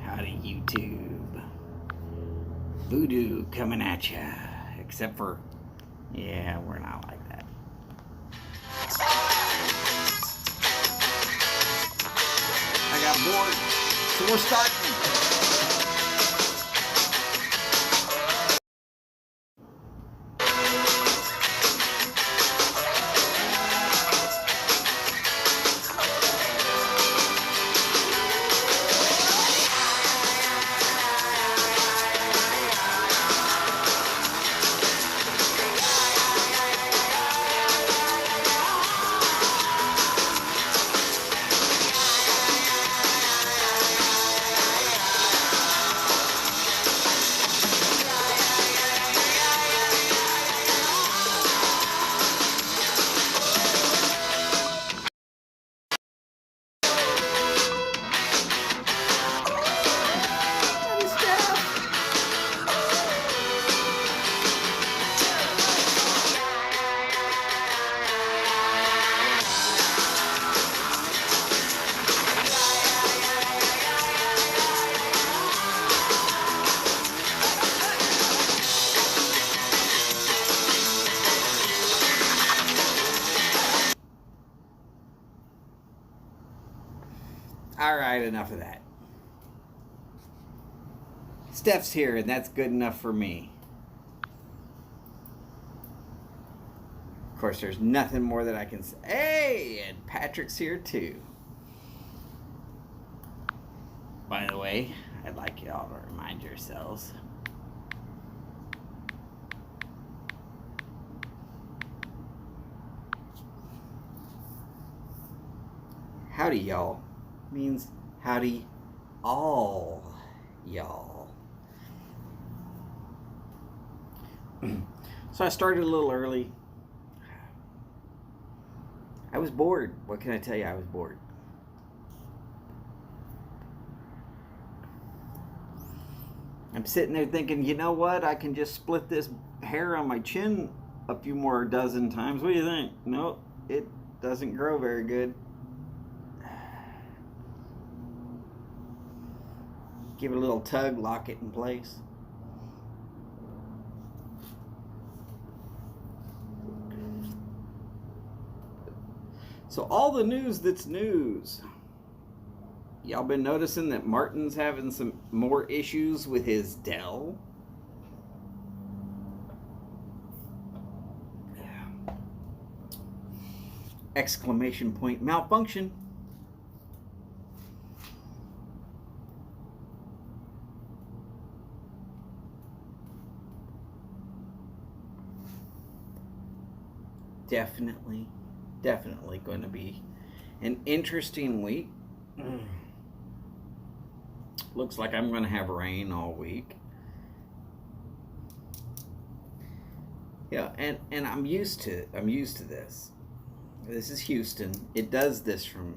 Howdy, YouTube. Voodoo coming at ya. Except for, yeah, we're not like that. I got bored, so we're starting. Alright, enough of that. Steph's here, and that's good enough for me. Of course, there's nothing more that I can say. Hey, and Patrick's here too. By the way, I'd like you all to remind yourselves. Howdy, y'all. Means howdy, all y'all. So I started a little early. I was bored. What can I tell you? I was bored. I'm sitting there thinking, you know what? I can just split this hair on my chin a few more dozen times. What do you think? Nope, it doesn't grow very good. Give it a little tug, lock it in place. So all the news that's news. Y'all been noticing that Martin's having some more issues with his Dell? Exclamation point malfunction. Definitely going to be an interesting week. Looks like I'm going to have rain all week. Yeah, and I'm used to this. This is Houston. It does this from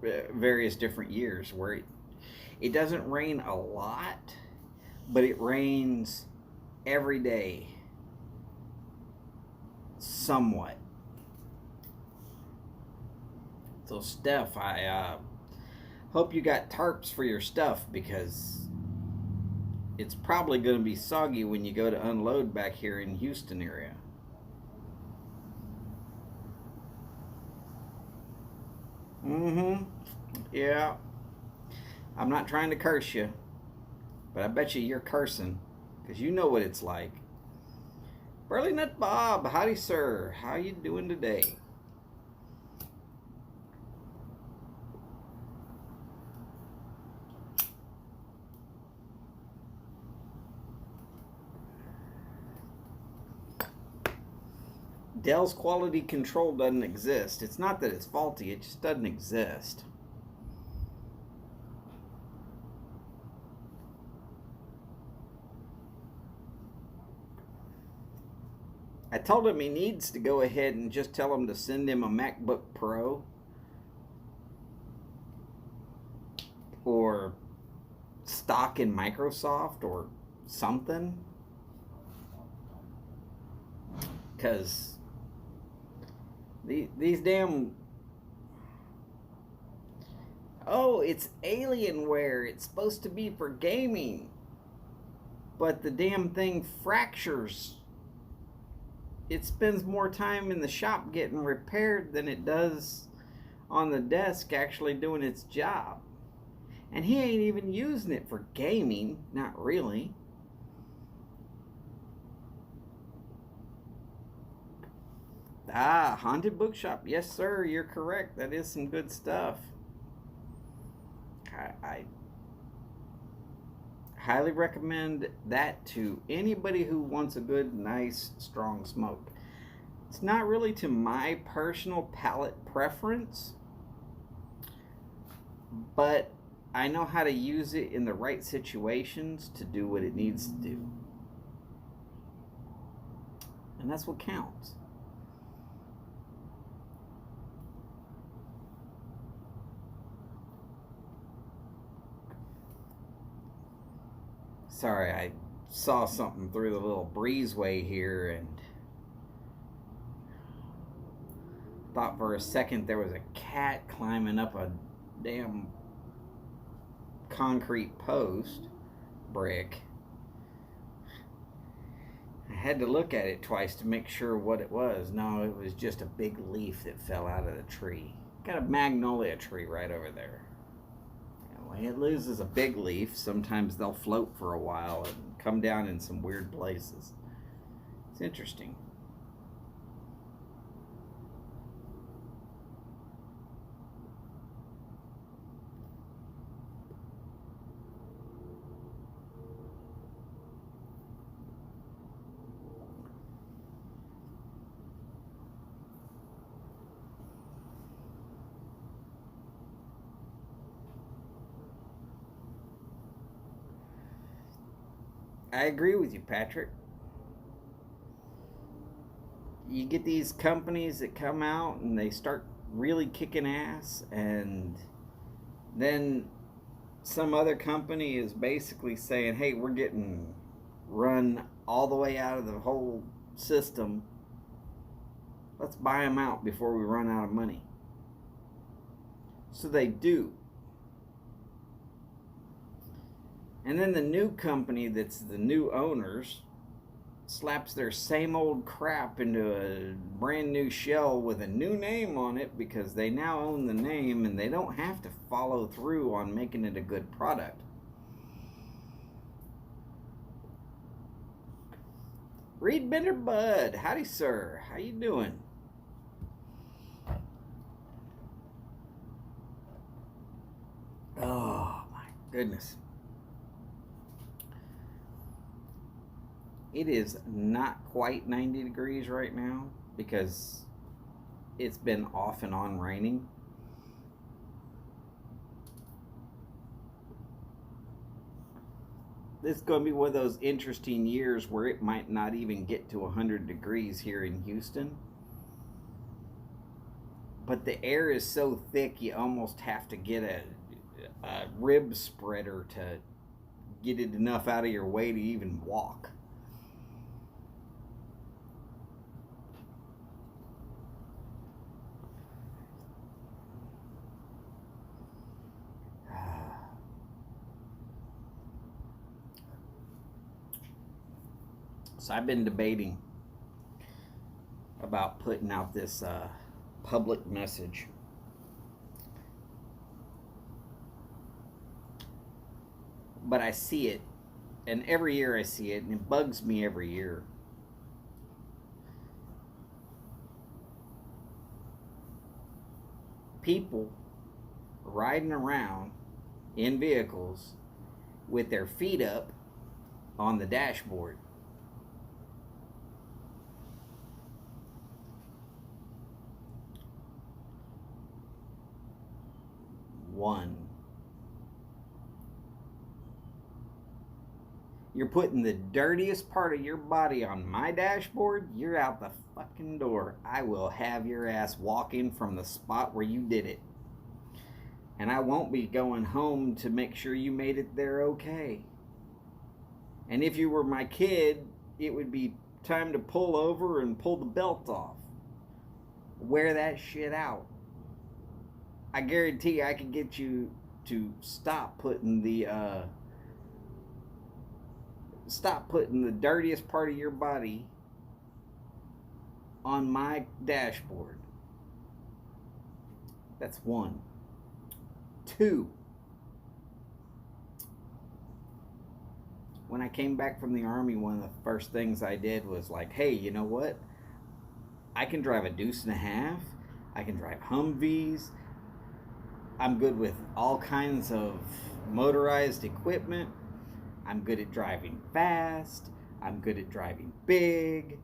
various different years where it doesn't rain a lot, but it rains every day somewhat. So Steph, I hope you got tarps for your stuff, because it's probably going to be soggy when you go to unload back here in Houston area. Yeah. I'm not trying to curse you, but I bet you're cursing, because you know what it's like. Burley Nut Bob, howdy sir. How you doing today? Dell's quality control doesn't exist. It's not that it's faulty, it just doesn't exist. I told him he needs to go ahead and just tell him to send him a MacBook Pro or stock in Microsoft or something, because these damn Oh, it's Alienware. It's supposed to be for gaming. But the damn thing fractures. It spends more time in the shop getting repaired than it does on the desk actually doing its job. And he ain't even using it for gaming. Not really. Ah, Haunted Bookshop. Yes, sir. You're correct. That is some good stuff. I highly recommend that to anybody who wants a good, nice, strong smoke. It's not really to my personal palate preference, but I know how to use it in the right situations to do what it needs to do. And that's what counts. Sorry, I saw something through the little breezeway here and thought for a second there was a cat climbing up a damn concrete post brick. I had to look at it twice to make sure what it was. No, it was just a big leaf that fell out of the tree. Got a magnolia tree right over there. When it loses a big leaf, sometimes they'll float for a while and come down in some weird places. It's interesting. I agree with you, Patrick. You get these companies that come out and they start really kicking ass, and then some other company is basically saying, hey, we're getting run all the way out of the whole system. Let's buy them out before we run out of money. So they do. And then the new company that's the new owners slaps their same old crap into a brand new shell with a new name on it because they now own the name and they don't have to follow through on making it a good product. Reed Bender Bud, howdy sir, how you doing? Oh my goodness. It is not quite 90 degrees right now because it's been off and on raining. This is going to be one of those interesting years where it might not even get to 100 degrees here in Houston. But the air is so thick you almost have to get a rib spreader to get it enough out of your way to even walk. So I've been debating about putting out this public message. But I see it, and every year I see it, and it bugs me every year. People riding around in vehicles with their feet up on the dashboard. One. You're putting the dirtiest part of your body on my dashboard, you're out the fucking door. I will have your ass walking from the spot where you did it. And I won't be going home to make sure you made it there okay. And if you were my kid, it would be time to pull over and pull the belt off. Wear that shit out. I guarantee I can get you to stop putting the dirtiest part of your body on my dashboard. That's one. Two, when I came back from the Army, one of the first things I did was like, hey, you know what? I can drive a deuce and a half. I can drive Humvees. I'm good with all kinds of motorized equipment. I'm good at driving fast. I'm good at driving big.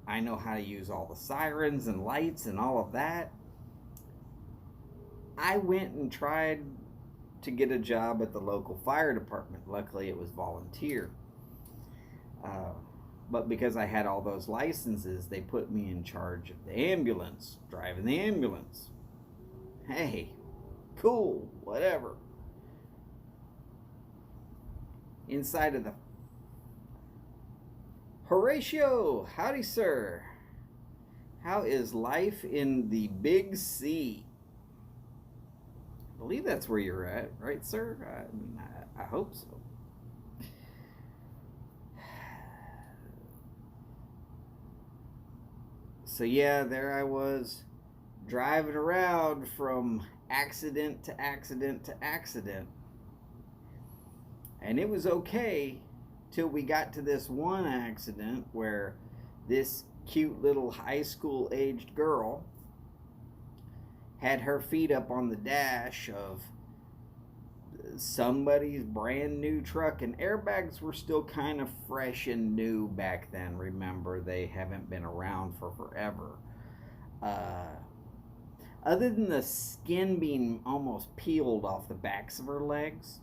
I know how to use all the sirens and lights and all of that. I went and tried to get a job at the local fire department. Luckily, it was volunteer. Uh, but because I had all those licenses, they put me in charge of the ambulance, driving the ambulance. Hey, cool, whatever. Inside of the Horatio, howdy, sir. How is life in the Big C? I believe that's where you're at, right, sir? I mean, I hope so. So, yeah, there I was driving around from accident to accident to accident. And it was okay till we got to this one accident where this cute little high school aged girl had her feet up on the dash of somebody's brand new truck, and airbags were still kind of fresh and new back then. Remember, they haven't been around for forever. Other than the skin being almost peeled off the backs of her legs,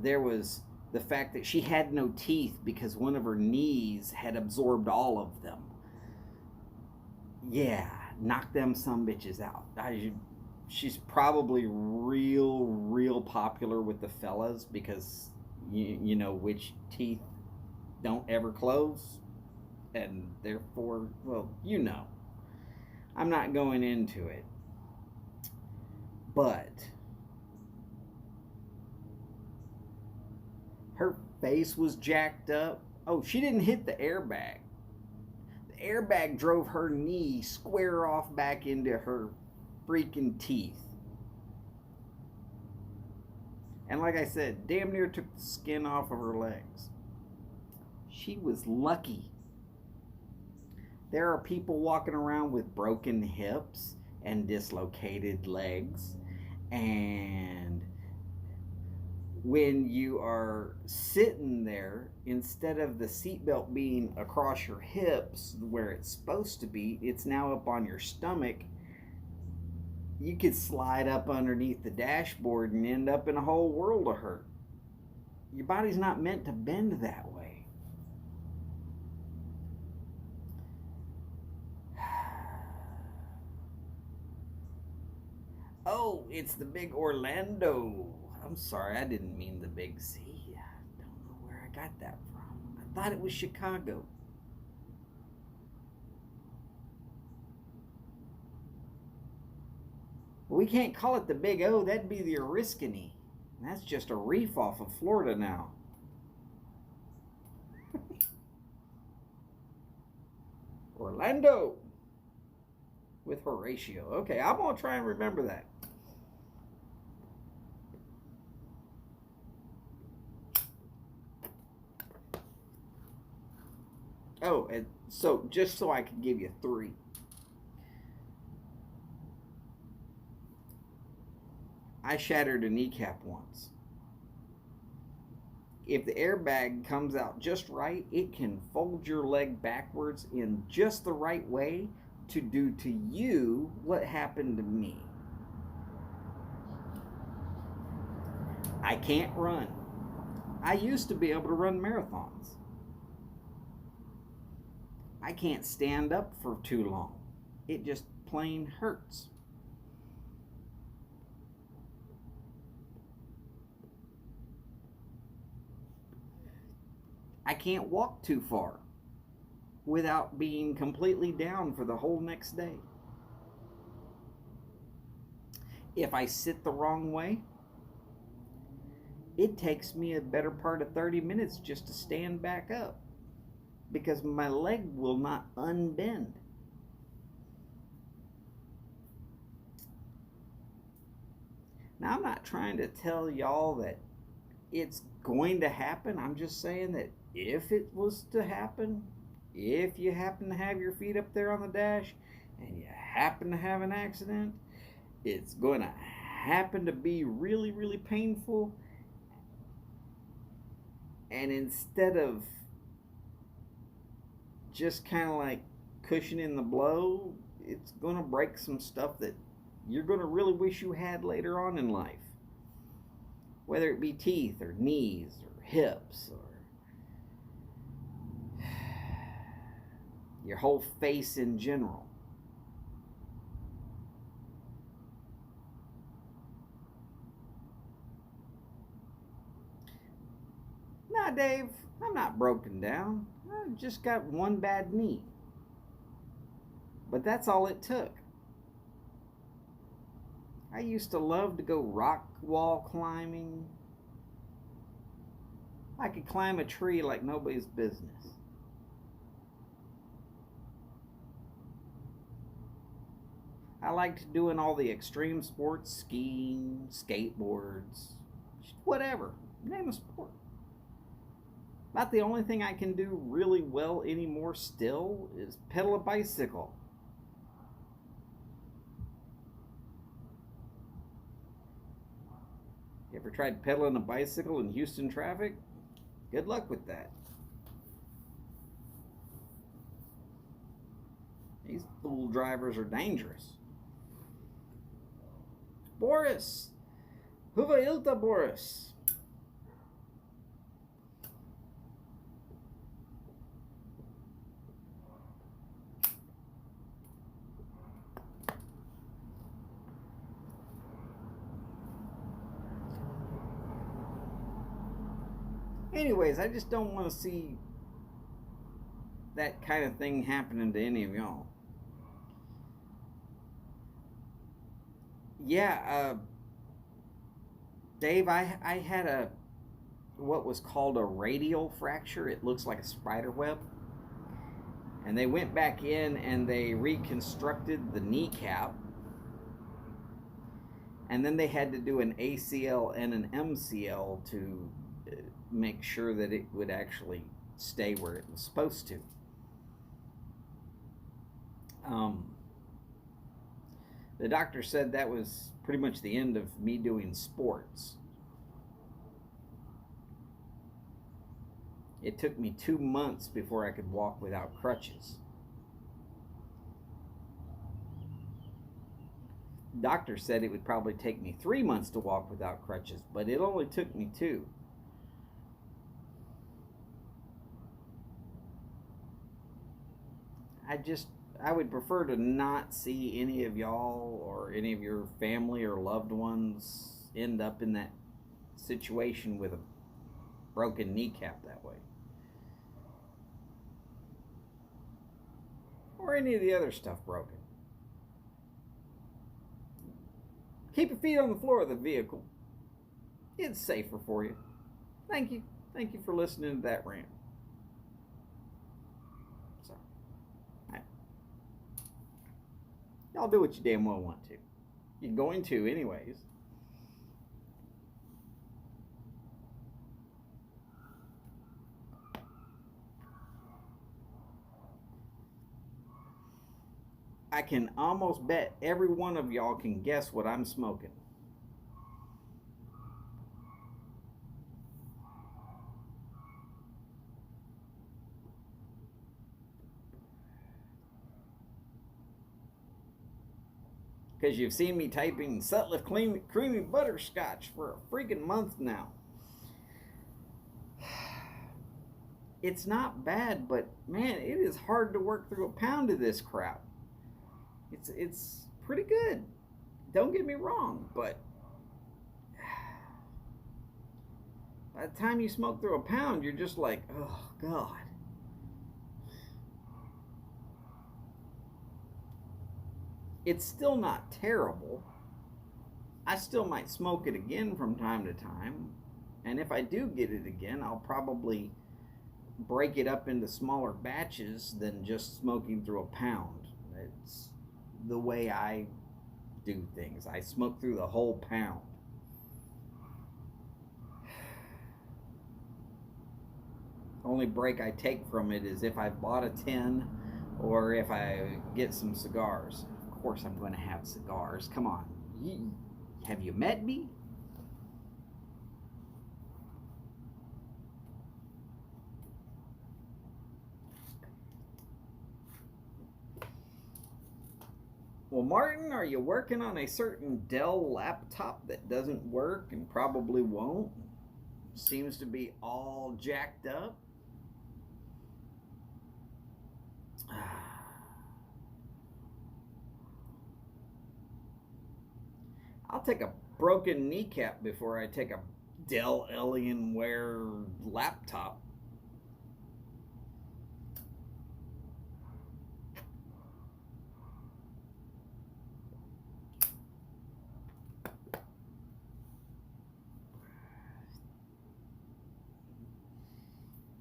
there was the fact that she had no teeth because one of her knees had absorbed all of them. Yeah, knock them some bitches out. She's probably real popular with the fellas because you know which teeth don't ever close, and therefore, well, you know. I'm not going into it, but her face was jacked up. Oh, she didn't hit the airbag. The airbag drove her knee square off back into her freaking teeth. And like I said, damn near took the skin off of her legs. She was lucky. There are people walking around with broken hips and dislocated legs. And when you are sitting there, instead of the seatbelt being across your hips where it's supposed to be, it's now up on your stomach. You could slide up underneath the dashboard and end up in a whole world of hurt. Your body's not meant to bend that way. Oh, it's the big Orlando. I'm sorry, I didn't mean the Big C. I don't know where I got that from. I thought it was Chicago. We can't call it the Big O. That'd be the Oriskany. That's just a reef off of Florida now. Orlando with Horatio. Okay, I'm going to try and remember that. Oh, and so just so I can give you three. I shattered a kneecap once. If the airbag comes out just right, it can fold your leg backwards in just the right way to do to you what happened to me. I can't run. I used to be able to run marathons. I can't stand up for too long. It just plain hurts. I can't walk too far without being completely down for the whole next day. If I sit the wrong way, it takes me a better part of 30 minutes just to stand back up because my leg will not unbend. Now, I'm not trying to tell y'all that it's going to happen. I'm just saying that if it was to happen, if you happen to have your feet up there on the dash and you happen to have an accident, it's going to happen to be really, really painful. And instead of just kind of like cushioning the blow, it's going to break some stuff that you're going to really wish you had later on in life. Whether it be teeth or knees or hips or your whole face in general. Nah, Dave, I'm not broken down. I just got one bad knee. But that's all it took. I used to love to go rock wall climbing. I could climb a tree like nobody's business. I liked doing all the extreme sports, skiing, skateboards, whatever. Name a sport. About the only thing I can do really well anymore still is pedal a bicycle. You ever tried pedaling a bicycle in Houston traffic? Good luck with that. These fool drivers are dangerous. Boris! Huva ilta, Boris? Anyways, I just don't want to see that kind of thing happening to any of y'all. Yeah, Dave, I had what was called a radial fracture. It looks like a spider web. And they went back in and they reconstructed the kneecap. And then they had to do an ACL and an MCL to make sure that it would actually stay where it was supposed to. The doctor said that was pretty much the end of me doing sports. It took me 2 months before I could walk without crutches. Doctor said it would probably take me 3 months to walk without crutches, but it only took me 2. I would prefer to not see any of y'all or any of your family or loved ones end up in that situation with a broken kneecap that way. Or any of the other stuff broken. Keep your feet on the floor of the vehicle. It's safer for you. Thank you. Thank you for listening to that rant. Y'all do what you damn well want to. You're going to anyways. I can almost bet every one of y'all can guess what I'm smoking. Because you've seen me typing Sutliff Creamy Butterscotch for a freaking month now. It's not bad, but man, it is hard to work through a pound of this crap. It's pretty good. Don't get me wrong, but by the time you smoke through a pound, you're just like, oh God. It's still not terrible. I still might smoke it again from time to time. And if I do get it again, I'll probably break it up into smaller batches than just smoking through a pound. It's the way I do things. I smoke through the whole pound. Only break I take from it is if I bought a tin or if I get some cigars. Of course, I'm going to have cigars. Come on. Have you met me? Well, Martin, are you working on a certain Dell laptop that doesn't work and probably won't? Seems to be all jacked up. I'll take a broken kneecap before I take a Dell Alienware laptop.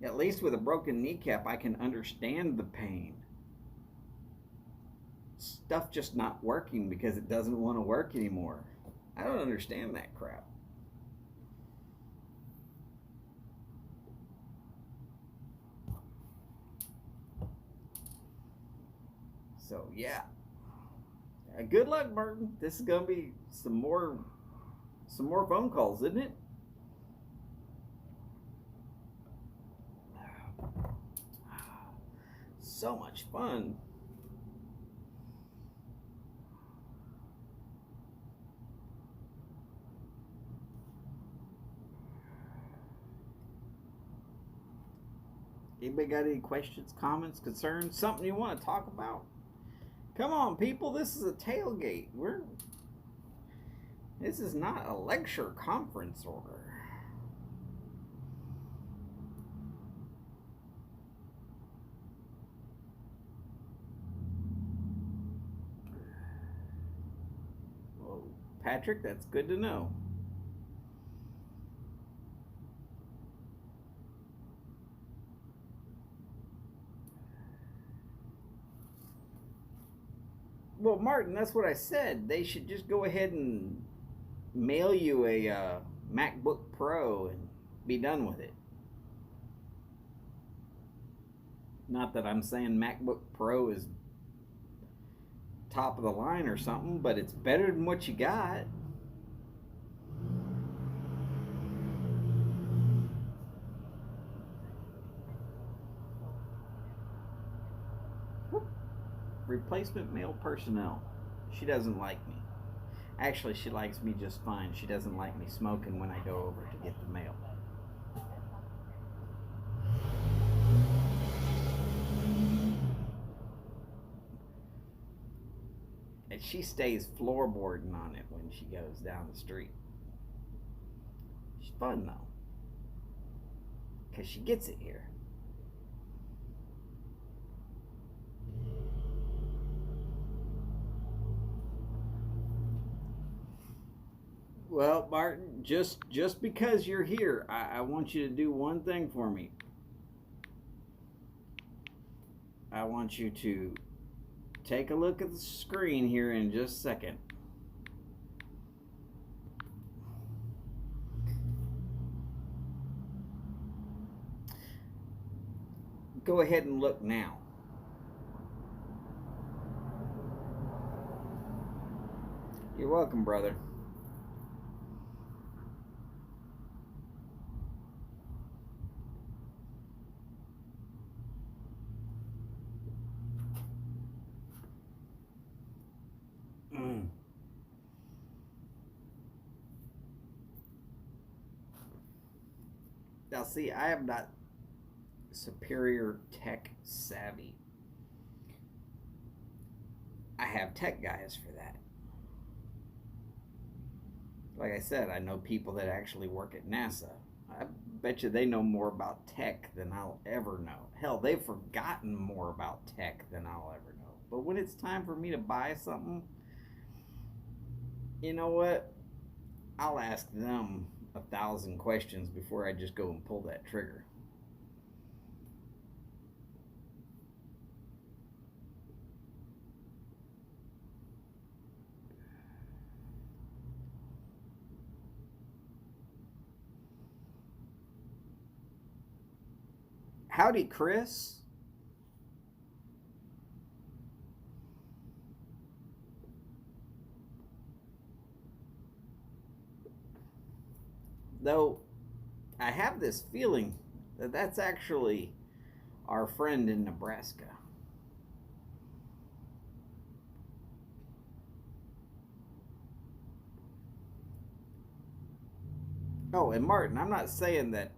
At least with a broken kneecap, I can understand the pain. Stuff just not working because it doesn't want to work anymore. I don't understand that crap. So yeah, good luck, Martin. This is gonna be some more phone calls, isn't it? So much fun. Anybody got any questions, comments, concerns, something you want to talk about? Come on, people. This is a tailgate. This is not a lecture conference order. Well, Patrick, that's good to know. Well, Martin, that's what I said. They should just go ahead and mail you a MacBook Pro and be done with it. Not that I'm saying MacBook Pro is top of the line or something, but it's better than what you got. Replacement male personnel. She doesn't like me. Actually, she likes me just fine. She doesn't like me smoking when I go over to get the mail. And she stays floorboarding on it when she goes down the street. She's fun though, because she gets it here. Well, Martin, just because you're here, I want you to do one thing for me. I want you to take a look at the screen here in just a second. Go ahead and look now. You're welcome, brother. Now, see, I am not superior tech savvy. I have tech guys for that. Like I said, I know people that actually work at NASA. I bet you they know more about tech than I'll ever know. Hell, they've forgotten more about tech than I'll ever know. But when it's time for me to buy something, you know what? I'll ask them 1,000 questions before I just go and pull that trigger. Howdy, Chris. Though I have this feeling that that's actually our friend in Nebraska. Oh, and Martin, I'm not saying that.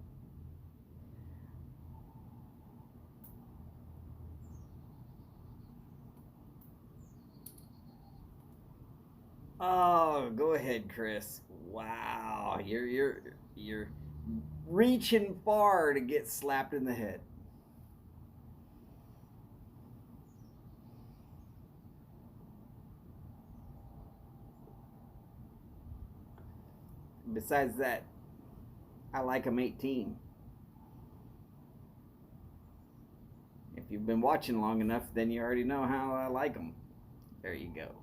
Oh, go ahead, Chris. Wow, you're reaching far to get slapped in the head. Besides that, I like them 18. If you've been watching long enough, then you already know how I like them. There you go.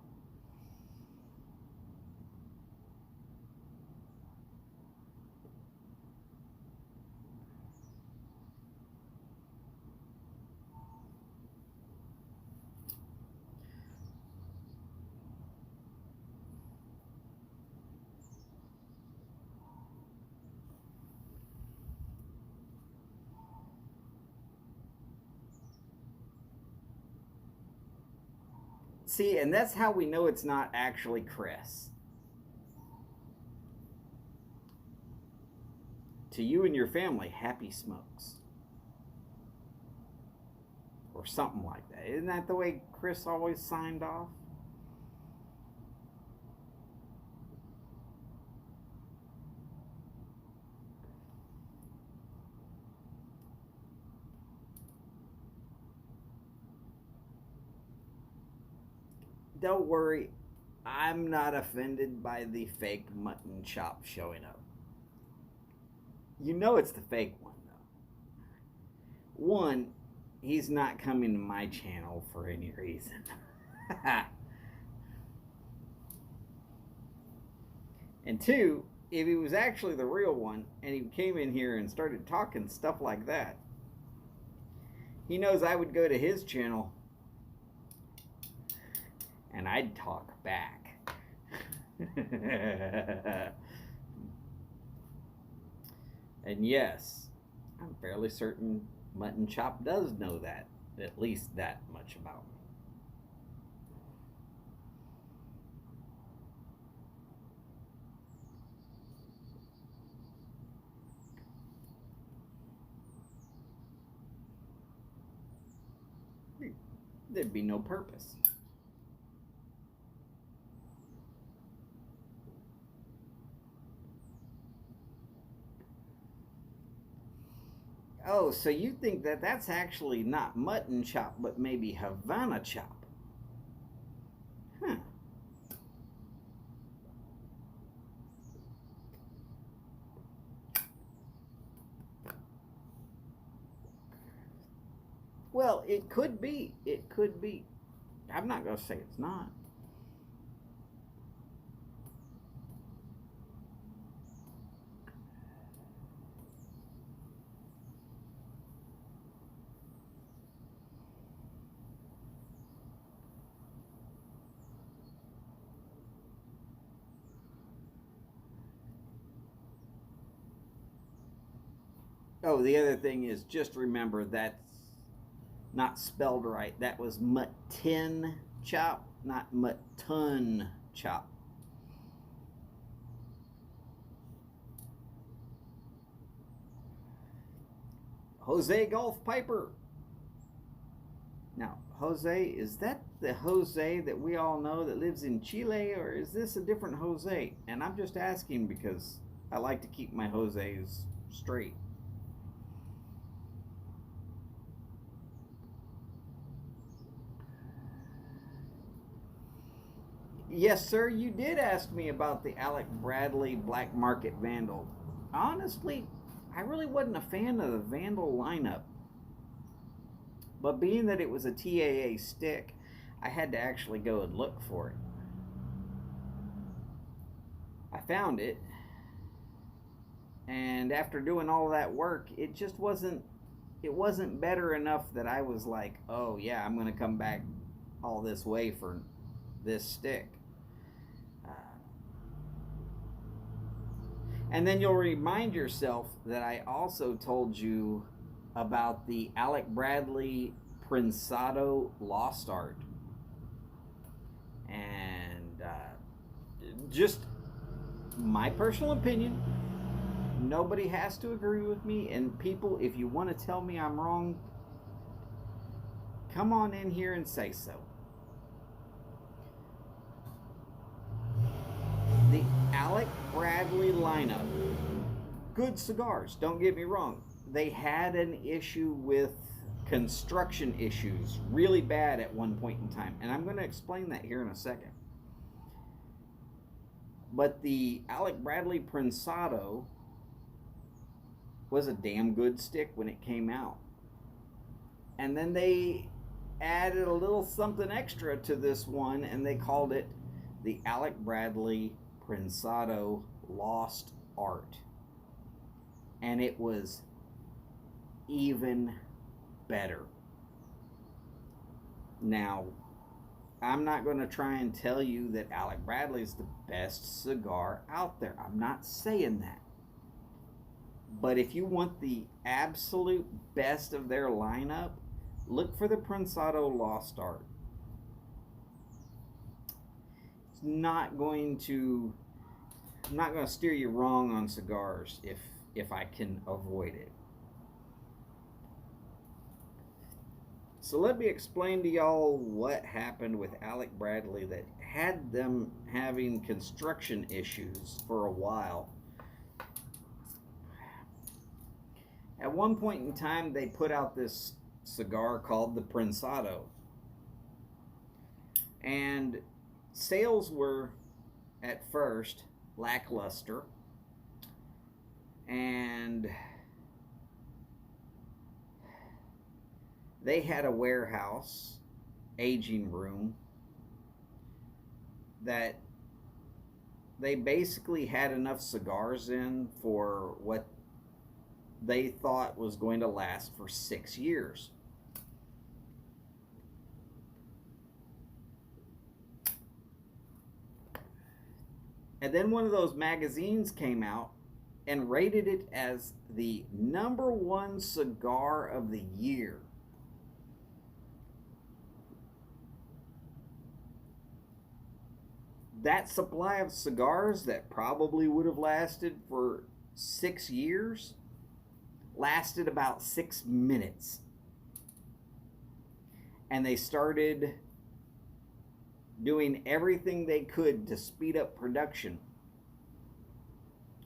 See, and that's how we know it's not actually Chris. To you and your family, happy smokes. Or something like that. Isn't that the way Chris always signed off? Don't worry, I'm not offended by the fake mutton chop showing up. You know it's the fake one, though. One, he's not coming to my channel for any reason. And two, if he was actually the real one and he came in here and started talking stuff like that, he knows I would go to his channel and I'd talk back. And yes, I'm fairly certain Mutton Chop does know that, at least that much about me. There'd be no purpose. Oh, so you think that that's actually not mutton chop, but maybe Havana chop? Huh. Well, it could be. It could be. I'm not going to say it's not. Oh, the other thing is just remember that's not spelled right. That was mutton chop, not mutton chop. Jose Golf Piper. Now, Jose, is that the Jose that we all know that lives in Chile, or is this a different Jose? And I'm just asking because I like to keep my Jose's straight. Yes, sir, you did ask me about the Alec Bradley Black Market Vandal. Honestly, I really wasn't a fan of the Vandal lineup. But being that it was a TAA stick, I had to actually go and look for it. I found it, and after doing all that work, it wasn't better enough that I was like, "Oh yeah, I'm going to come back all this way for this stick." Uh, and then you'll remind yourself that I also told you about the Alec Bradley Prensado Lost Art. And just my personal opinion, nobody has to agree with me. And people, if you want to tell me I'm wrong, come on in here and say so. The Alec Bradley lineup, good cigars, don't get me wrong. They had an issue with construction issues really bad at one point in time, and I'm going to explain that here in a second. But the Alec Bradley Prensado was a damn good stick when it came out. And then they added a little something extra to this one, and they called it the Alec Bradley Prensado Lost Art. And it was even better. Now, I'm not going to try and tell you that Alec Bradley is the best cigar out there. I'm not saying that. But if you want the absolute best of their lineup, look for the Prensado Lost Art. It's not going to steer you wrong on cigars if I can avoid it. So let me explain to y'all what happened with Alec Bradley that had them having construction issues for a while. At one point in time, they put out this cigar called the Prensado. And sales were, at first, lackluster. And they had a warehouse, aging room, that they basically had enough cigars in for what they thought was going to last for 6 years. And then one of those magazines came out and rated it as the #1 cigar of the year. That supply of cigars that probably would have lasted for 6 years lasted about 6 minutes. And they started doing everything they could to speed up production.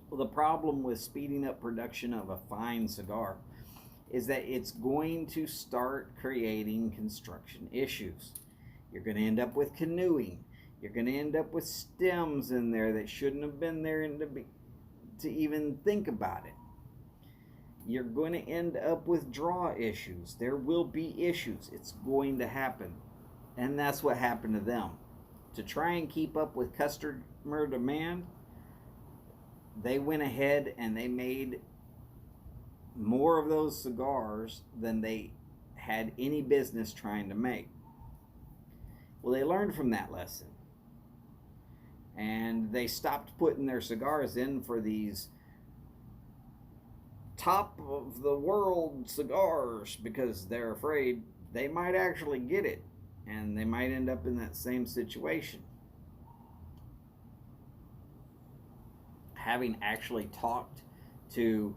Well, the problem with speeding up production of a fine cigar is that it's going to start creating construction issues. You're going to end up with canoeing. You're going to end up with stems in there that shouldn't have been there to even think about it. You're going to end up with draw issues. There will be issues. It's going to happen. And that's what happened to them. To try and keep up with customer demand, they went ahead and they made more of those cigars than they had any business trying to make. Well, they learned from that lesson. And they stopped putting their cigars in for these top of the world cigars because they're afraid they might actually get it and they might end up in that same situation. Having actually talked to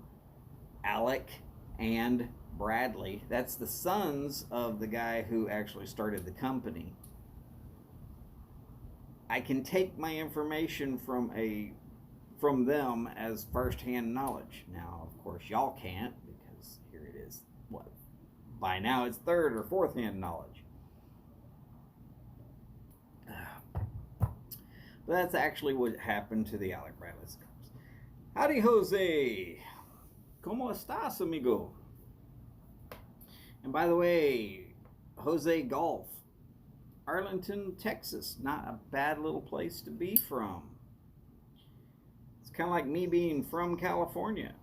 Alec and Bradley, that's the sons of the guy who actually started the company, I can take my information from them as first-hand knowledge. Now, of course, y'all can't because here it is. What? By now, it's third or fourth-hand knowledge. But that's actually what happened to the Alec Bradley cigars. Howdy, Jose. ¿Cómo estás, amigo? And by the way, Jose Golf, Arlington, Texas. Not a bad little place to be from. It's kind of like me being from California.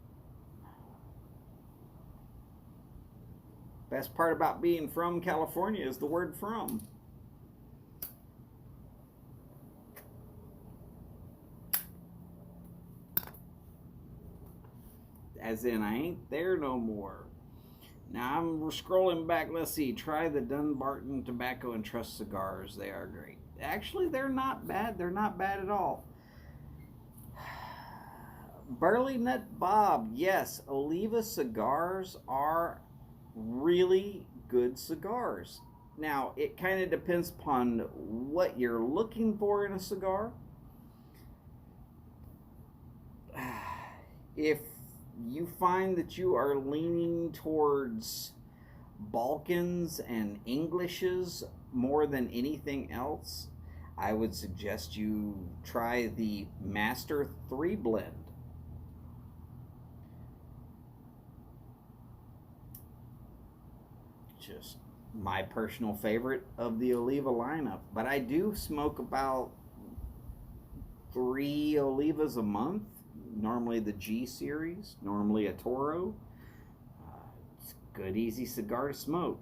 Best part about being from California is the word from. As in, I ain't there no more. Now I'm scrolling back. Let's see. Try the Dunbarton Tobacco and Trust cigars. They are great. Actually, they're not bad. They're not bad at all. Burley Nut Bob. Yes, Oliva cigars are really good cigars. Now, it kind of depends upon what you're looking for in a cigar. If you find that you are leaning towards Balkans and Englishes more than anything else, I would suggest you try the Master 3 blend. Just my personal favorite of the Oliva lineup. But I do smoke about 3 Olivas a month. Normally the G series, normally a Toro. It's a good, easy cigar to smoke.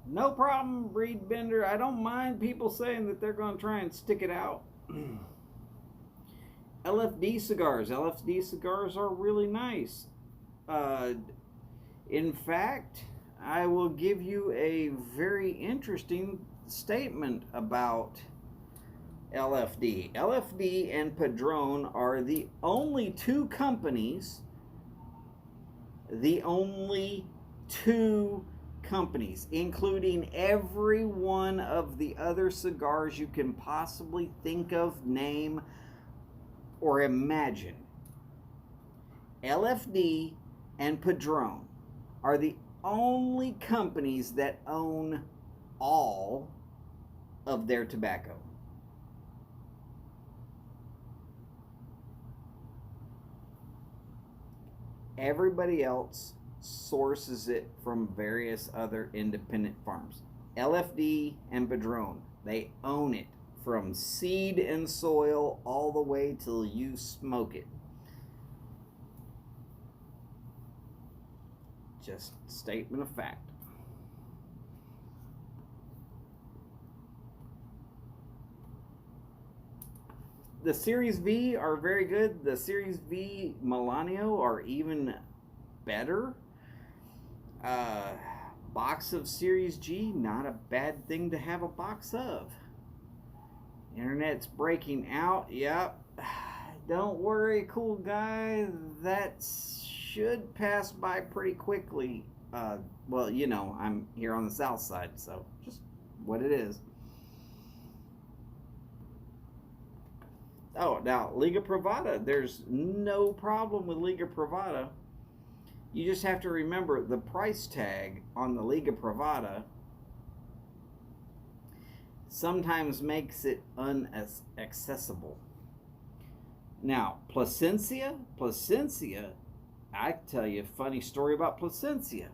No problem, Breed Bender. I don't mind people saying that they're going to try and stick it out. LFD cigars. LFD cigars are really nice. In fact, I will give you a very interesting statement about LFD. LFD and Padron are the only two companies, including every one of the other cigars you can possibly think of, name, or imagine. LFD and Padron are the only companies that own all of their tobacco. Everybody else sources it from various other independent farms. LFD and Padron, they own it from seed and soil all the way till you smoke it. Just statement of fact. The Series V are very good. The Series V Melanio are even better. Box of Series G, not a bad thing to have a box of. Internet's breaking out. Yep. Don't worry, cool guy. That should pass by pretty quickly. Well, you know, I'm here on the south side, so just what it is. Oh, now, Liga Privada. There's no problem with Liga Privada. You just have to remember the price tag on the Liga Privada sometimes makes it unaccessible. Now, Plasencia, I tell you a funny story about Plasencia.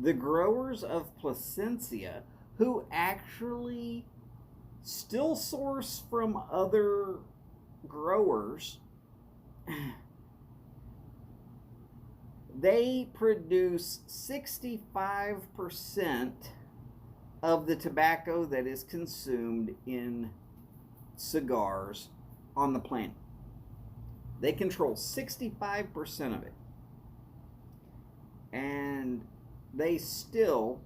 The growers of Plasencia, who actually still source from other growers, they produce 65% of the tobacco that is consumed in cigars on the planet. They control 65% of it. And they still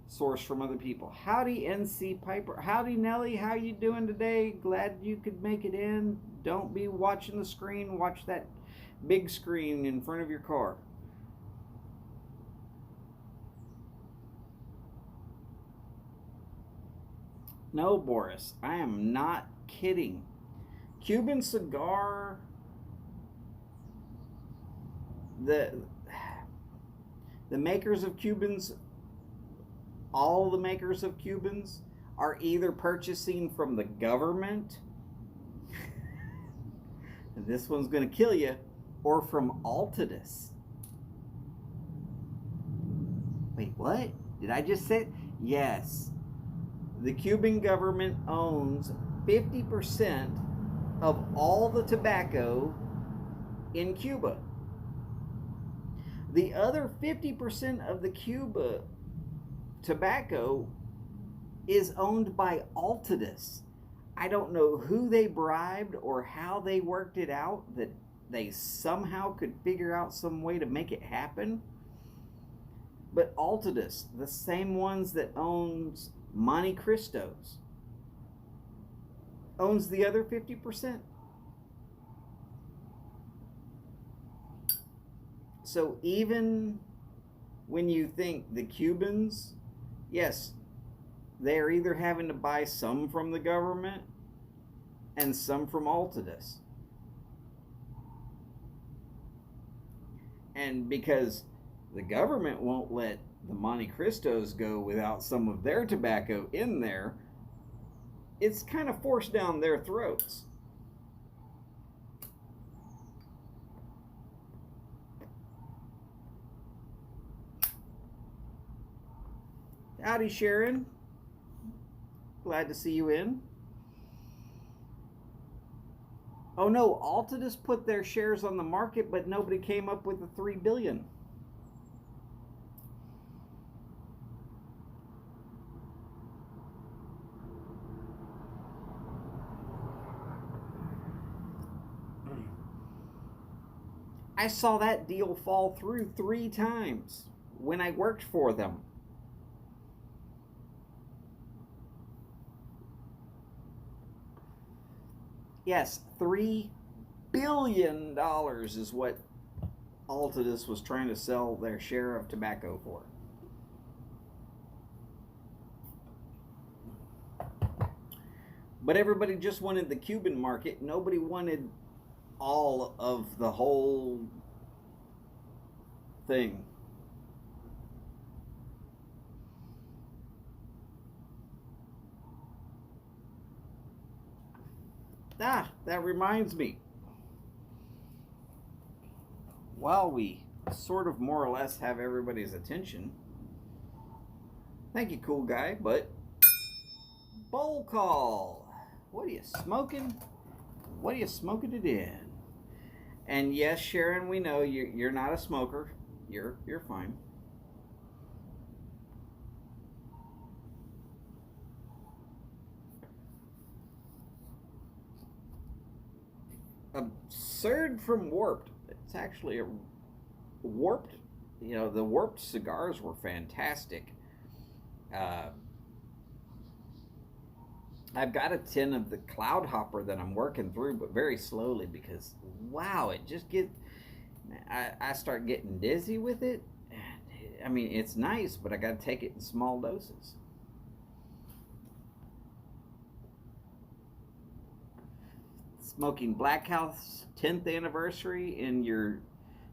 source from other people. Howdy, NC Piper. Howdy, Nelly. How you doing today? Glad you could make it in. Don't be watching the screen. Watch that big screen in front of your car. No, Boris, I am not kidding. Cuban cigar, the makers of Cubans, all the makers of Cubans are either purchasing from the government, and this one's going to kill you, or from Altadis. Wait, what? Did I just say? Yes. The Cuban government owns 50% of all the tobacco in Cuba. The other 50% of the Cuba tobacco is owned by Altadis. I don't know who they bribed or how they worked it out that they somehow could figure out some way to make it happen. But Altadis, the same ones that owns Monte Cristos, owns the other 50%. So even when you think the Cubans, yes, they're either having to buy some from the government and some from Altadis. And because the government won't let the Monte Cristos go without some of their tobacco in there, it's kind of forced down their throats. Howdy, Sharon. Glad to see you in. Oh no, Altadis put their shares on the market, but nobody came up with the $3 billion. I saw that deal fall through 3 times when I worked for them. Yes, $3 billion is what Altadis was trying to sell their share of tobacco for. But everybody just wanted the Cuban market. Nobody wanted all of the whole thing. That reminds me. While we sort of more or less have everybody's attention, thank you, cool guy, but bowl call. What are you smoking? What are you smoking it in? And yes, Sharon, we know you're not a smoker. You're fine. Absurd from Warped. It's actually a Warped. You know, the Warped cigars were fantastic. I've got a tin of the Cloud Hopper that I'm working through, but very slowly because, wow, it just gets... I start getting dizzy with it. I mean, it's nice, but I got to take it in small doses. Smoking Black House 10th anniversary in your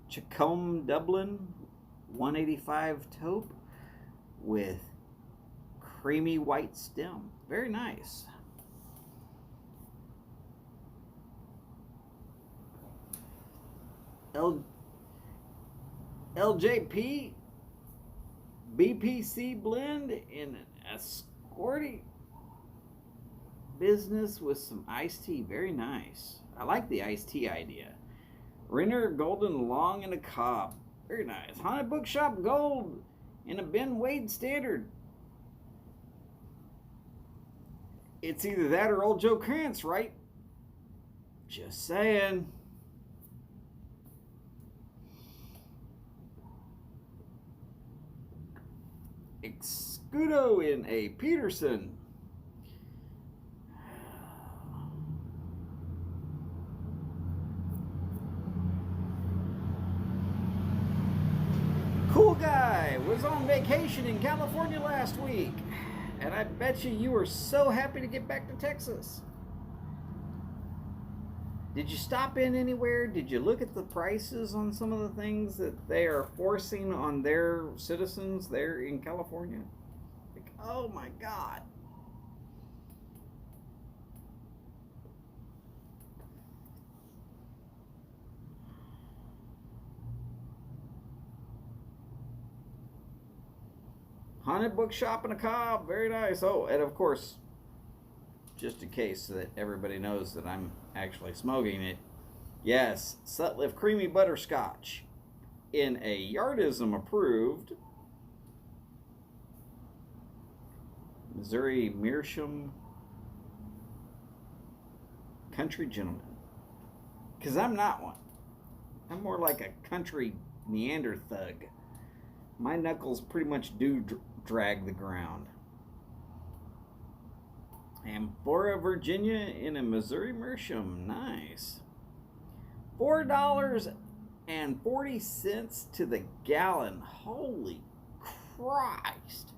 Chacombe Dublin 185 taupe with creamy white stem. Very nice. LJP BPC blend in a squirty business with some iced tea. Very nice. I like the iced tea idea. Renner Golden Long in a Cob. Very nice. Haunted Bookshop Gold in a Ben Wade Standard. It's either that or Old Joe Krantz, right? Just saying. Excudo in a Peterson. Cool guy was on vacation in California last week. And I bet you were so happy to get back to Texas. Did you stop in anywhere? Did you look at the prices on some of the things that they are forcing on their citizens there in California? Like, oh my God. Haunted bookshop in a Cobb. Very nice. Oh, and of course, just in case so that everybody knows that I'm actually smoking it, yes, Sutliff Creamy Butterscotch in a Yardism approved Missouri Meerschaum Country Gentleman. Because I'm not one. I'm more like a country Neanderthal. My knuckles pretty much do drag the ground. Amphora, Virginia in a Missouri Meerschaum. Nice. $4.40 to the gallon. Holy Christ.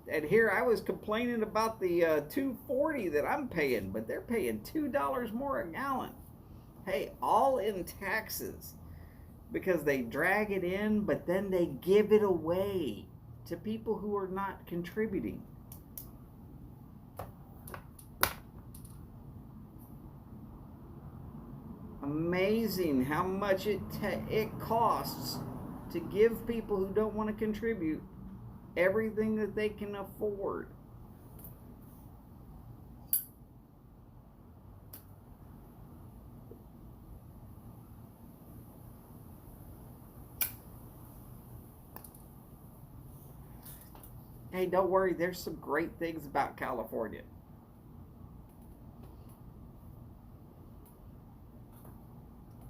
And here I was complaining about the $2.40 that I'm paying, but they're paying $2 more a gallon. Hey, all in taxes, because they drag it in, but then they give it away to people who are not contributing. Amazing how much it costs to give people who don't want to contribute everything that they can afford. Hey, don't worry, there's some great things about California.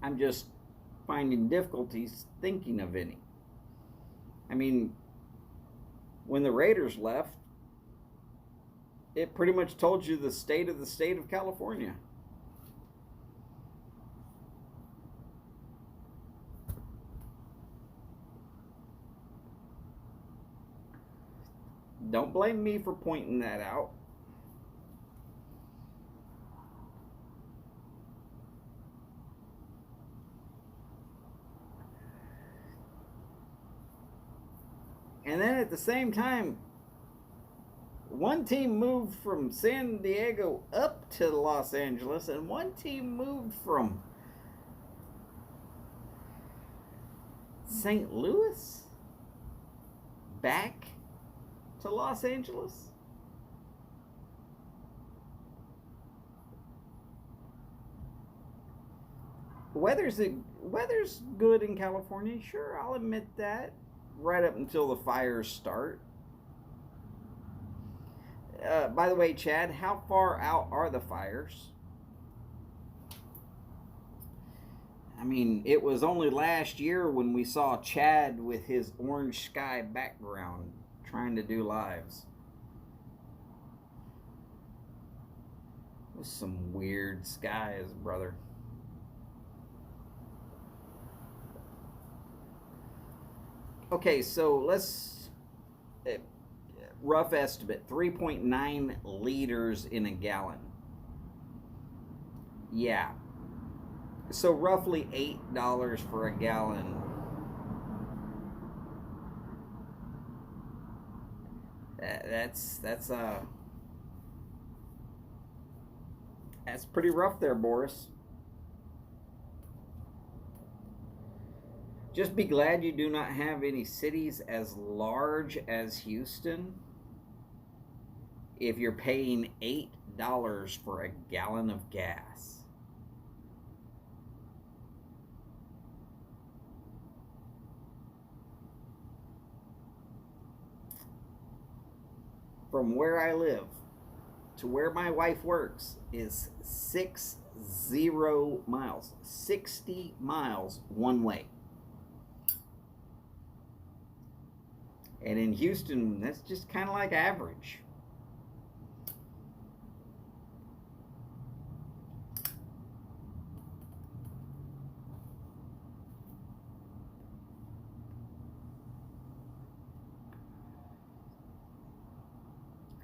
I'm just finding difficulties thinking of any. I mean, when the Raiders left, it pretty much told you the state of California. Don't blame me for pointing that out. And then at the same time, one team moved from San Diego up to Los Angeles, and one team moved from St. Louis back to Los Angeles. Weather's good in California, sure, I'll admit that. Right up until the fires start. By the way, Chad, how far out are the fires? I mean, it was only last year when we saw Chad with his orange sky background trying to do lives. It was some weird skies, brother. Okay, so let's rough estimate 3.9 liters in a gallon. Yeah. So roughly $8 for a gallon. That's pretty rough there, Boris. Just be glad you do not have any cities as large as Houston if you're paying $8 for a gallon of gas. From where I live to where my wife works is 60 miles. 60 miles one way. And in Houston, that's just kind of like average.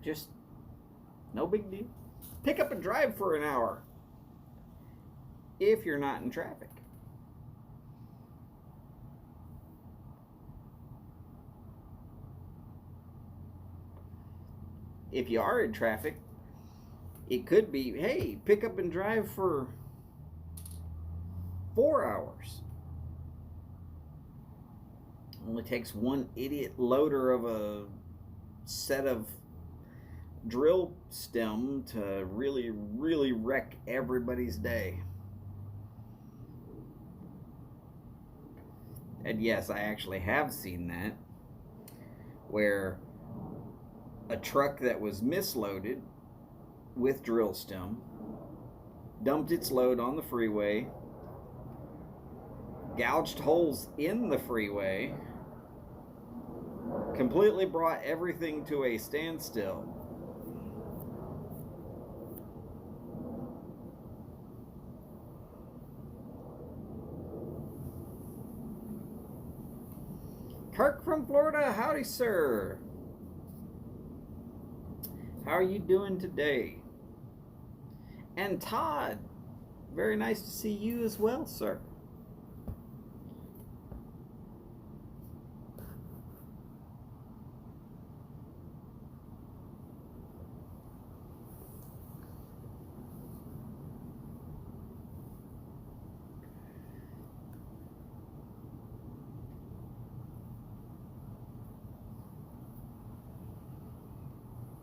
Just no big deal. Pick up and drive for an hour if you're not in traffic. If you are in traffic, it could be, hey, pick up and drive for 4 hours. Only takes one idiot loader of a set of drill stem to really, really wreck everybody's day. And yes, I actually have seen that, where a truck that was misloaded with drill stem dumped its load on the freeway, gouged holes in the freeway, completely brought everything to a standstill. Kirk from Florida, howdy sir. How are you doing today? And Todd, very nice to see you as well, sir.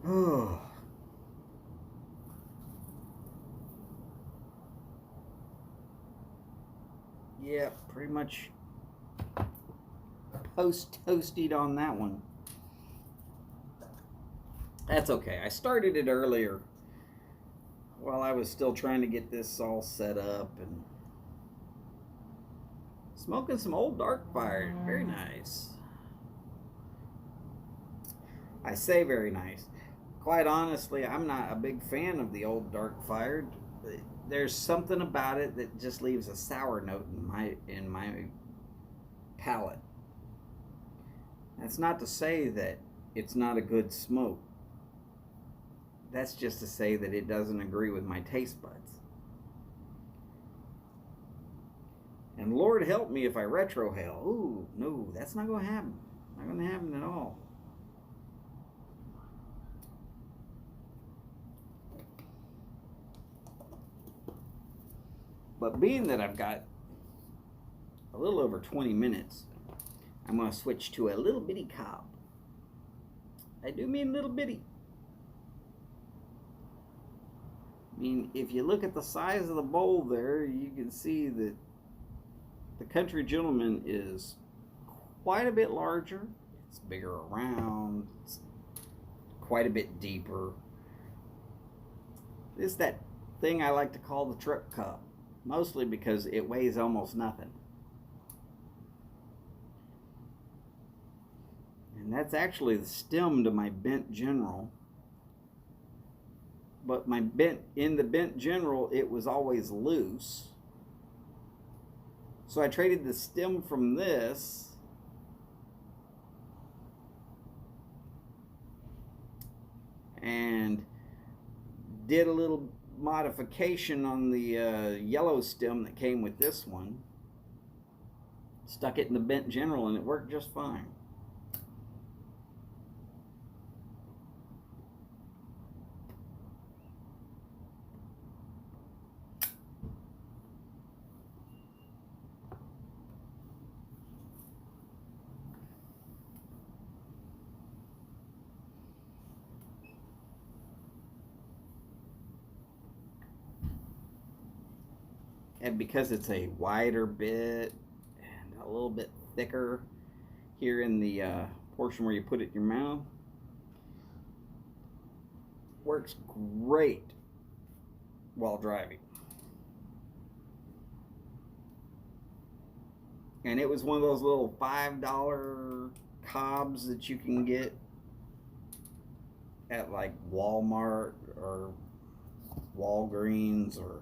Oh. Yeah, pretty much post-toasted on that one. That's okay. I started it earlier while I was still trying to get this all set up and smoking some old dark fire. Very nice. I say very nice. Quite honestly, I'm not a big fan of the old dark fired. There's something about it that just leaves a sour note in my palate. That's not to say that it's not a good smoke. That's just to say that it doesn't agree with my taste buds. And Lord help me if I retrohale. Ooh, no, that's not going to happen. Not going to happen at all. But being that I've got a little over 20 minutes, I'm going to switch to a little bitty cob. I do mean little bitty. I mean, if you look at the size of the bowl there, you can see that the Country Gentleman is quite a bit larger. It's bigger around. It's quite a bit deeper. It's that thing I like to call the truck cup. Mostly because it weighs almost nothing. And that's actually the stem to my bent general. But in the bent general, it was always loose. So I traded the stem from this and did a little modification on the yellow stem that came with this one. Stuck it in the bent general and it worked just fine. And because it's a wider bit and a little bit thicker here in the portion where you put it in your mouth, works great while driving. And it was one of those little $5 cobs that you can get at like Walmart or Walgreens or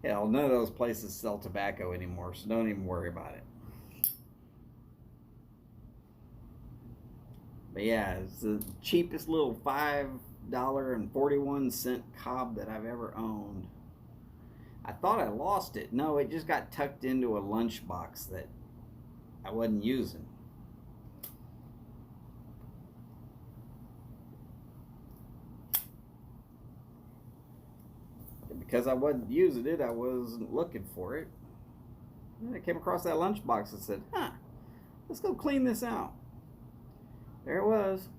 hell, none of those places sell tobacco anymore, so don't even worry about it. But yeah, it's the cheapest little $5.41 cob that I've ever owned. I thought I lost it. No, it just got tucked into a lunchbox that I wasn't using. And because I wasn't using it, I wasn't looking for it. And I came across that lunchbox and said, huh, let's go clean this out. There it was.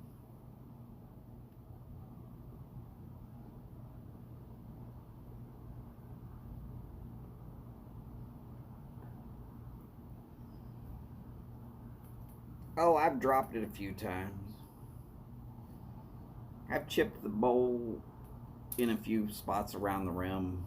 Oh, I've dropped it a few times. I've chipped the bowl in a few spots around the rim.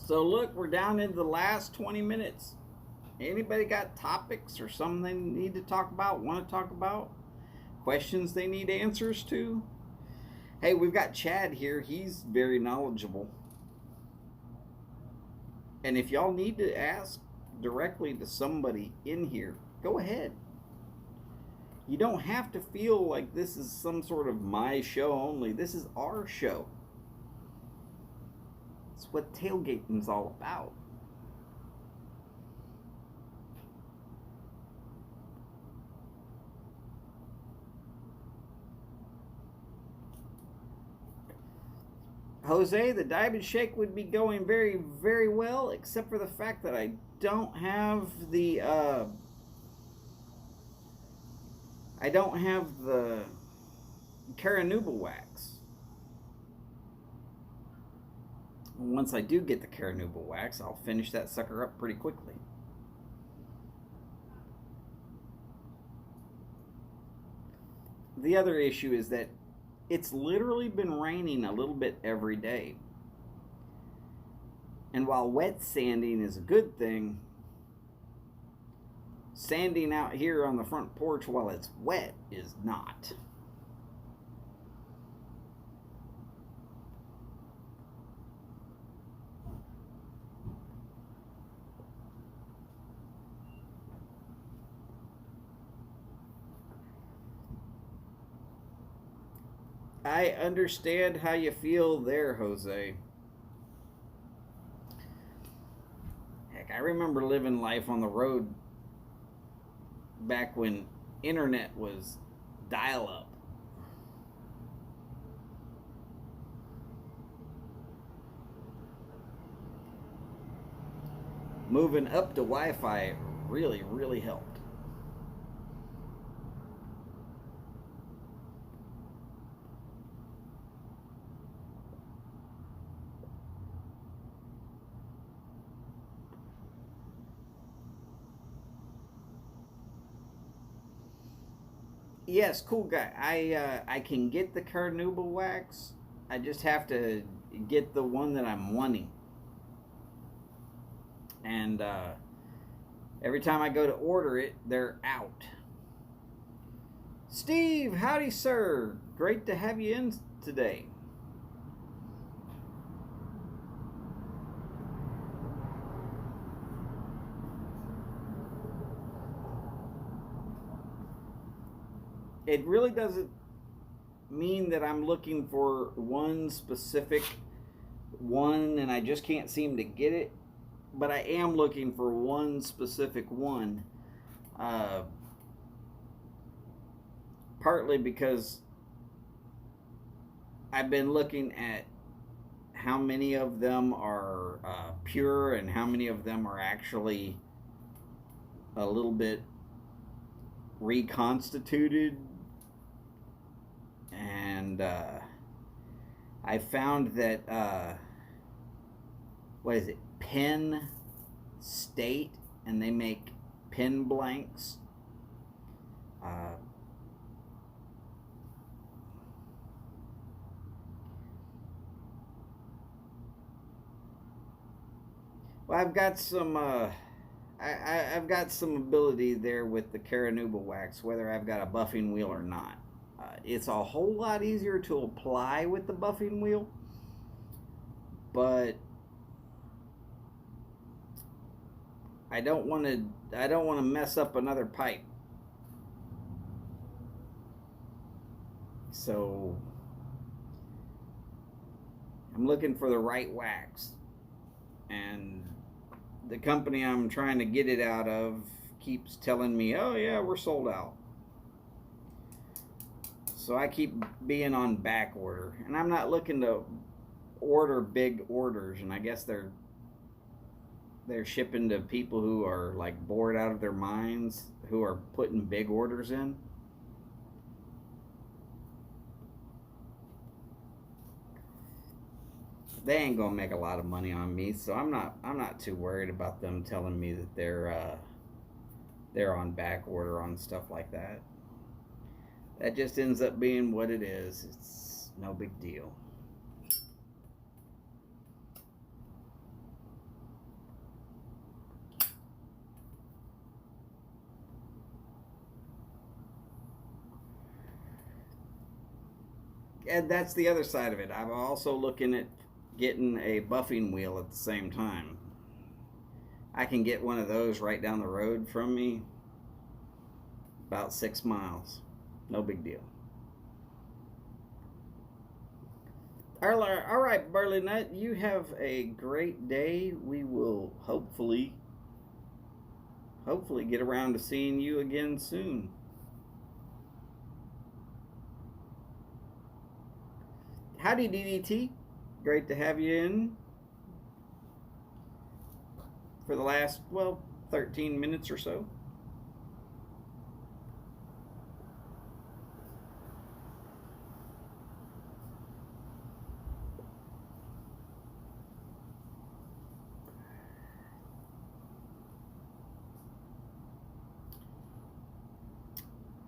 So look, we're down into the last 20 minutes. Anybody got topics or something they need to talk about, want to talk about? Questions they need answers to? Hey, we've got Chad here. He's very knowledgeable. And if y'all need to ask directly to somebody in here, go ahead. You don't have to feel like this is some sort of my show only. This is our show. It's what tailgating's all about. Jose, the diamond shake would be going very, very well, except for the fact that I don't have the Caranuba wax. Once I do get the Caranuba wax, I'll finish that sucker up pretty quickly. The other issue is that it's literally been raining a little bit every day. And while wet sanding is a good thing, sanding out here on the front porch while it's wet is not. I understand how you feel there, Jose. Heck, I remember living life on the road back when internet was dial up. Moving up to Wi Fi really, really helped. Yes, cool guy. I can get the Carnauba wax. I just have to get the one that I'm wanting. And every time I go to order it, they're out. Steve, howdy, sir. Great to have you in today. It really doesn't mean that I'm looking for one specific one and I just can't seem to get it, but I am looking for one specific one. Partly because I've been looking at how many of them are pure and how many of them are actually a little bit reconstituted. And I found that what is it, Penn State, and they make pen blanks. Well, I've got some I've got some ability there with the Caranuba wax, whether I've got a buffing wheel or not. It's a whole lot easier to apply with the buffing wheel, but I don't want to. I don't want to mess up another pipe. So I'm looking for the right wax, and the company I'm trying to get it out of keeps telling me, "Oh yeah, we're sold out." So I keep being on back order, and I'm not looking to order big orders, and I guess they're shipping to people who are like bored out of their minds, who are putting big orders in. They ain't gonna make a lot of money on me, so I'm not too worried about them telling me that they're on back order on stuff like that. That just ends up being what it is. It's no big deal. And that's the other side of it. I'm also looking at getting a buffing wheel at the same time. I can get one of those right down the road from me, about 6 miles. No big deal. All right, Burley Nut, you have a great day. We will hopefully get around to seeing you again soon. Howdy, DDT. Great to have you in for the last, 13 minutes or so.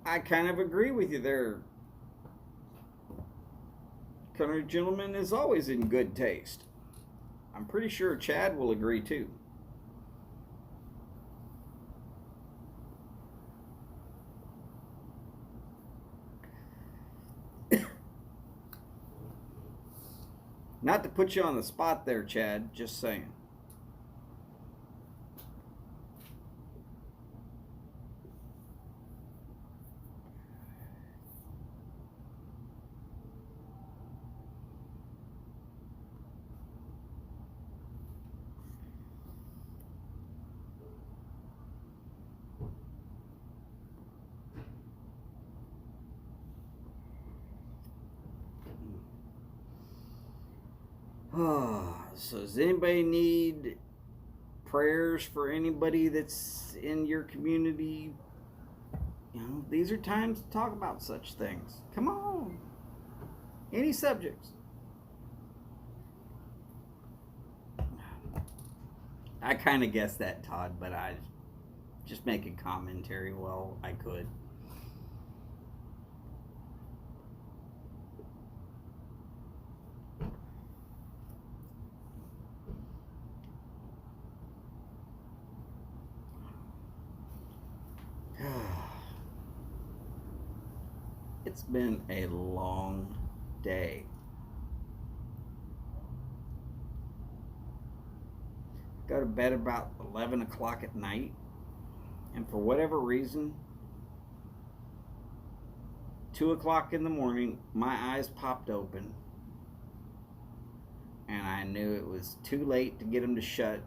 I kind of agree with you there. Country Gentleman is always in good taste. I'm pretty sure Chad will agree too. Not to put you on the spot there, Chad, just saying. So does anybody need prayers for anybody that's in your community? These are times to talk about such things. Come on. Any subjects. I kind of guessed that, Todd, but I just making commentary while I could. It's been a long day. Go to bed about 11 o'clock at night, and for whatever reason, 2 o'clock in the morning, my eyes popped open, and I knew it was too late to get them to shut.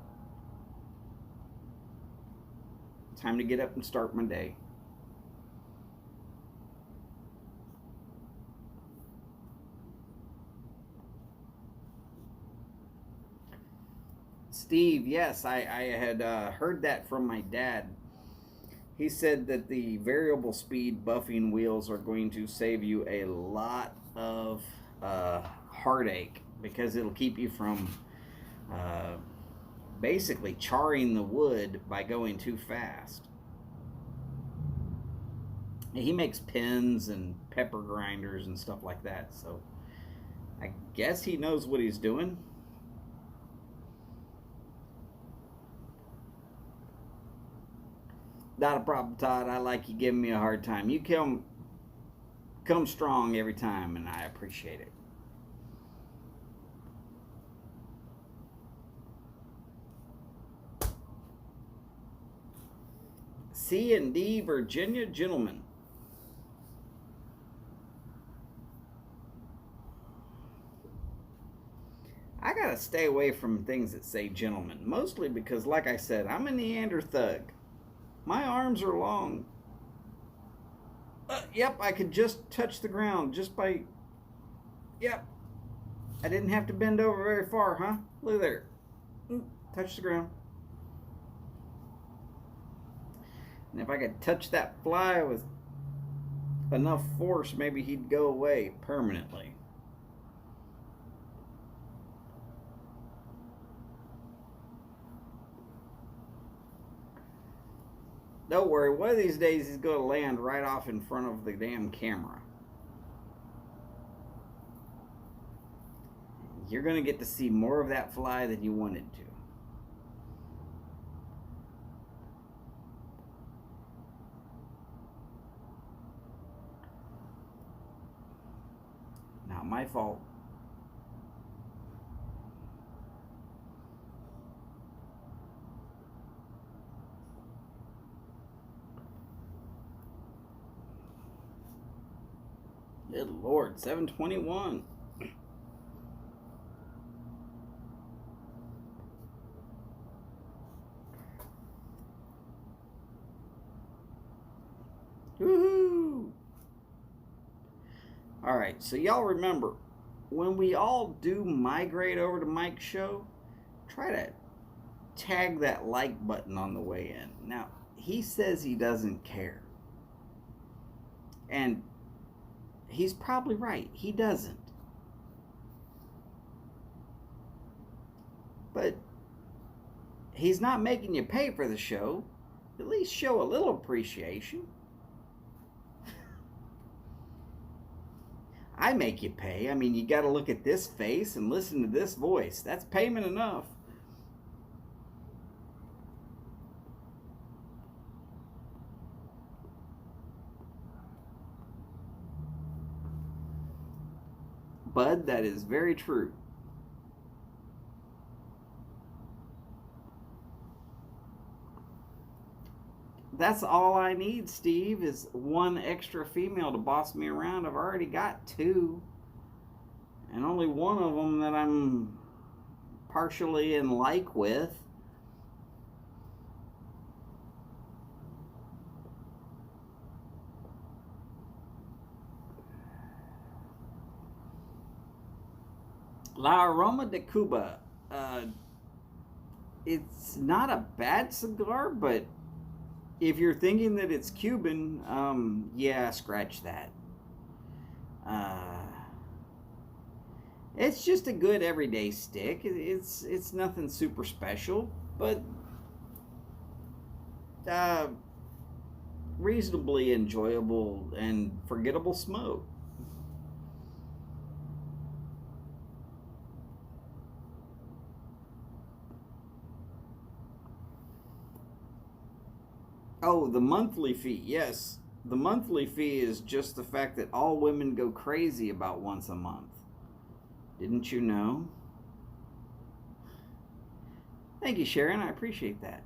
Time to get up and start my day. Steve, yes, I had heard that from my dad. He said that the variable speed buffing wheels are going to save you a lot of heartache, because it'll keep you from uh, basically charring the wood by going too fast. He makes pins and pepper grinders and stuff like that, so I guess he knows what he's doing. Not a problem, Todd. I like you giving me a hard time. You come strong every time, and I appreciate it. C&D Virginia gentlemen. I gotta stay away from things that say gentleman, mostly because, like I said, I'm a Neanderthug. My arms are long. Yep, I could just touch the ground just by. Yep, I didn't have to bend over very far, huh? Look there. Touch the ground. And if I could touch that fly with enough force, maybe he'd go away permanently. Don't worry, one of these days he's going to land right off in front of the damn camera. You're going to get to see more of that fly than you wanted to. Not my fault. Good Lord, 721. Woohoo! Alright, so y'all remember, when we all do migrate over to Mike's show, try to tag that like button on the way in. Now, he says he doesn't care. And he's probably right. He doesn't. But he's not making you pay for the show. At least show a little appreciation. I make you pay. I mean, you got to look at this face and listen to this voice. That's payment enough. Bud, that is very true. That's all I need, Steve, is one extra female to boss me around. I've already got two. And only one of them that I'm partially in like with. La Aroma de Cuba. It's not a bad cigar, but if you're thinking that it's Cuban, yeah, scratch that. It's just a good everyday stick. It's nothing super special, but reasonably enjoyable and forgettable smoke. Oh, the monthly fee. Yes. The monthly fee is just the fact that all women go crazy about once a month. Didn't you know? Thank you, Sharon. I appreciate that.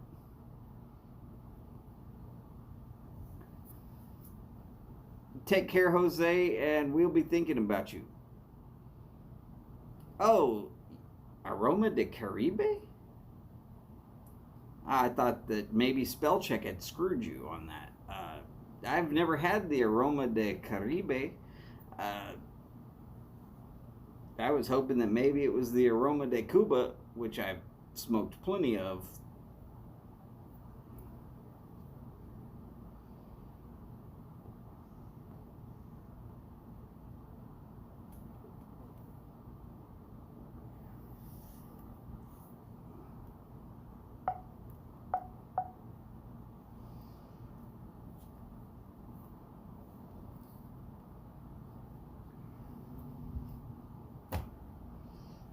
Take care, Jose, and we'll be thinking about you. Oh, Aroma de Caribe? I thought that maybe spell check had screwed you on that. I've never had the Aroma de Caribe. I was hoping that maybe it was the Aroma de Cuba, which I've smoked plenty of.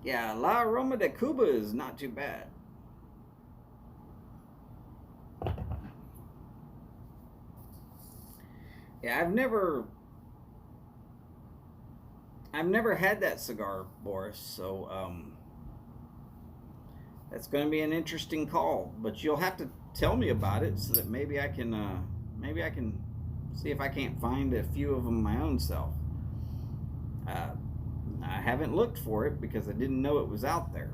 Yeah, La Aroma de Cuba is not too bad. Yeah, I've never had that cigar, Boris. So that's going to be an interesting call. But you'll have to tell me about it so that maybe I can see if I can't find a few of them my own self. Uh, I haven't looked for it because I didn't know it was out there.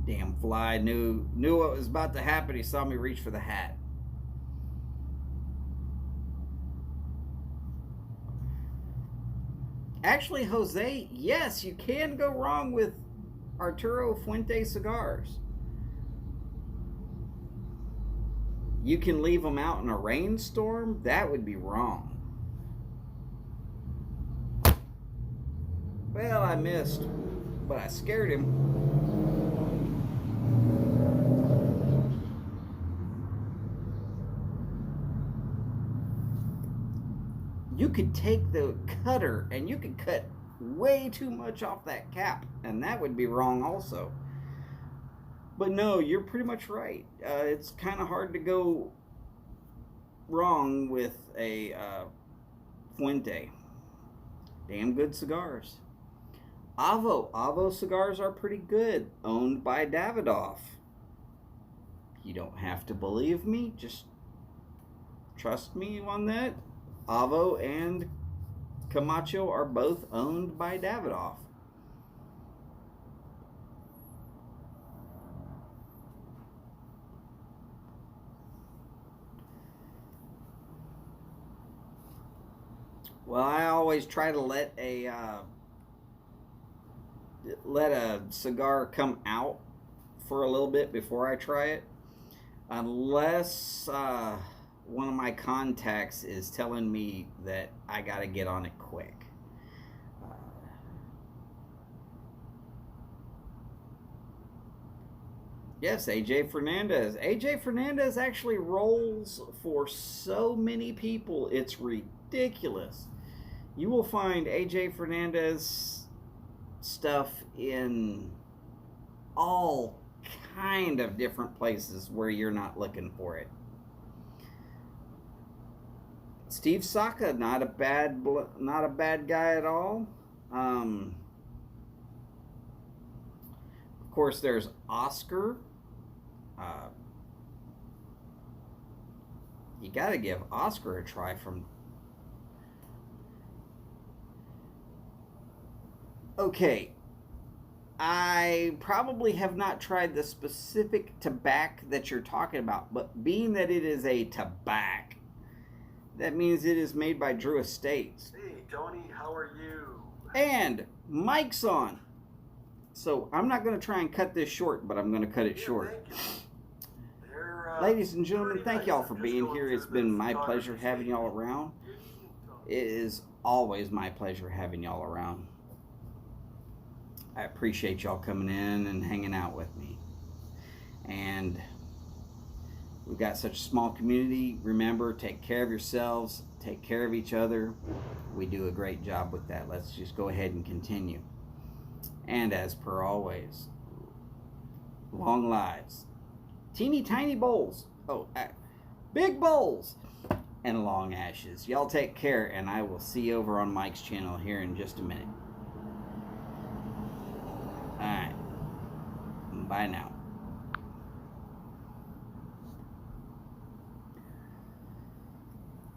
Damn fly knew what was about to happen. He saw me reach for the hat. Actually, Jose, yes, you can go wrong with Arturo Fuente cigars. You can leave them out in a rainstorm? That would be wrong. Well, I missed, but I scared him. You could take the cutter and you could cut way too much off that cap, and that would be wrong also. But no, you're pretty much right. It's kind of hard to go wrong with a Fuente. Damn good cigars. Avo cigars are pretty good, owned by Davidoff. You don't have to believe me, just trust me on that. Avo and Camacho are both owned by Davidoff. Well, I always try to let a cigar come out for a little bit before I try it, unless one of my contacts is telling me that I got to get on it quick. Yes, AJ Fernandez. AJ Fernandez actually rolls for so many people, it's ridiculous. You will find AJ Fernandez stuff in all kind of different places where you're not looking for it. Steve Saka, not a bad guy at all. Of course, there's Oscar. You got to give Oscar a try from. Okay, I probably have not tried the specific tobacco that you're talking about, but being that it is a tobacco, that means it is made by Drew Estates. Hey, Tony, how are you? And Mike's on. So I'm not going to try and cut this short, but I'm going to cut it short. Ladies and gentlemen, thank y'all for being here. It's been my pleasure having y'all around. It is always my pleasure having y'all around. I appreciate y'all coming in and hanging out with me. And we've got such a small community. Remember, take care of yourselves, take care of each other. We do a great job with that. Let's just go ahead and continue. And as per always, long lives, teeny tiny bowls, big bowls, and long ashes. Y'all take care, and I will see you over on Mike's channel here in just a minute. All right. Bye now.